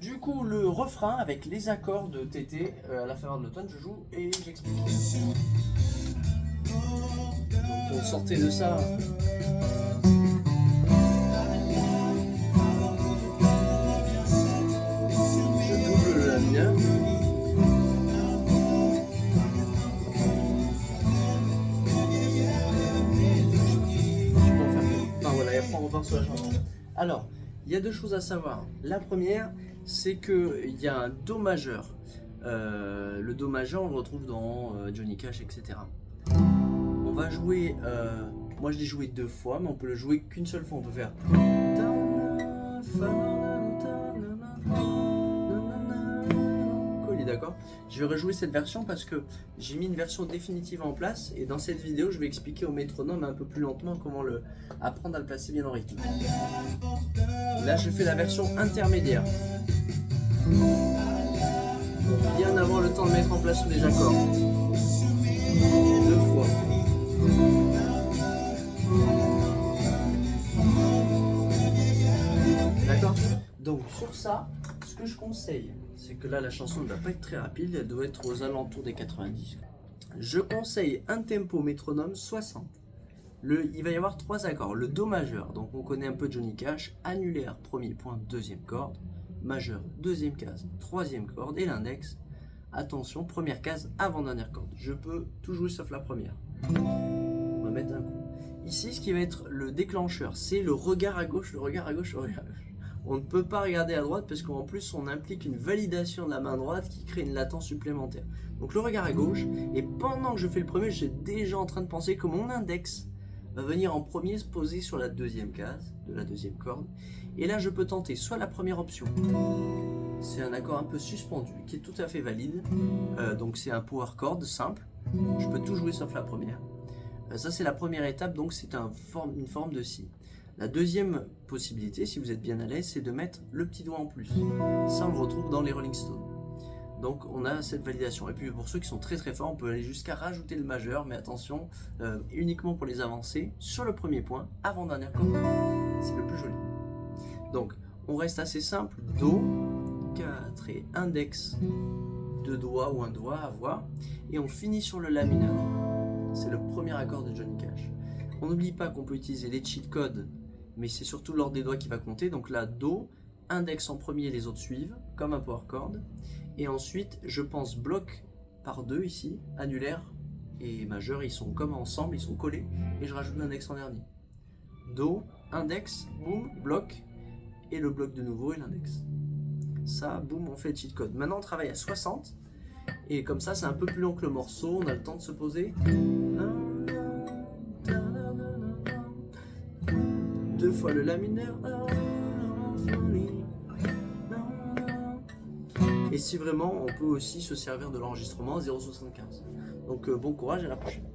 Du coup, le refrain avec les accords de Tété à la faveur de l'automne, je joue et j'explique. Donc on sortait de ça. Je double le la mineur. Enfin voilà, et après on repart sur la chanson. Alors, il y a deux choses à savoir. La première, c'est qu'il y a un Do majeur. Le Do majeur, on le retrouve dans Johnny Cash, etc. On va jouer, moi je l'ai joué 2 fois, mais on peut le jouer qu'une seule fois. On peut faire. D'accord. Je vais rejouer cette version parce que j'ai mis une version définitive en place et dans cette vidéo je vais expliquer au métronome un peu plus lentement comment apprendre à le placer bien en rythme. Là je fais la version intermédiaire pour bien avoir le temps de mettre en place tous les accords. 2 fois. D'accord. Donc sur ça, ce que je conseille, c'est que là la chanson ne va pas être très rapide, elle doit être aux alentours des 90. Je conseille un tempo métronome 60. Il va y avoir 3 accords. Le Do majeur, donc on connaît un peu Johnny Cash, annulaire, premier point, deuxième corde, majeur, deuxième case, troisième corde, et l'index, attention, première case, avant-dernière corde. Je peux tout jouer sauf la première. On va mettre un coup. Ici, ce qui va être le déclencheur, c'est le regard à gauche, le regard à gauche, le regard à gauche. On ne peut pas regarder à droite parce qu'en plus on implique une validation de la main droite qui crée une latence supplémentaire. Donc le regard à gauche, et pendant que je fais le premier, je suis déjà en train de penser que mon index va venir en premier se poser sur la deuxième case de la deuxième corde. Et là je peux tenter soit la première option, c'est un accord un peu suspendu qui est tout à fait valide, donc c'est un power chord simple, je peux tout jouer sauf la première. Ça c'est la première étape, donc c'est une forme de Si. La deuxième possibilité, si vous êtes bien à l'aise, c'est de mettre le petit doigt en plus. Ça, on le retrouve dans les Rolling Stones. Donc, on a cette validation. Et puis, pour ceux qui sont très très forts, on peut aller jusqu'à rajouter le majeur, mais attention, uniquement pour les avancées, sur le premier point, avant-dernière corde. C'est le plus joli. Donc, on reste assez simple. Do, 4 et index, 2 doigts ou un doigt à voir. Et on finit sur le La mineur. C'est le premier accord de Johnny Cash. On n'oublie pas qu'on peut utiliser les cheat codes, mais c'est surtout l'ordre des doigts qui va compter. Donc là, Do, index en premier, les autres suivent, comme un power chord. Et ensuite, je pense bloc par 2 ici, annulaire et majeur, ils sont comme ensemble, ils sont collés. Et je rajoute l'index en dernier. Do, index, boum, bloc, et le bloc de nouveau et l'index. Ça, boum, on fait le cheat code. Maintenant, on travaille à 60. Et comme ça, c'est un peu plus long que le morceau, on a le temps de se poser. 2 fois le La mineur. Et si vraiment, on peut aussi se servir de l'enregistrement 0,75. Donc bon courage, à la prochaine.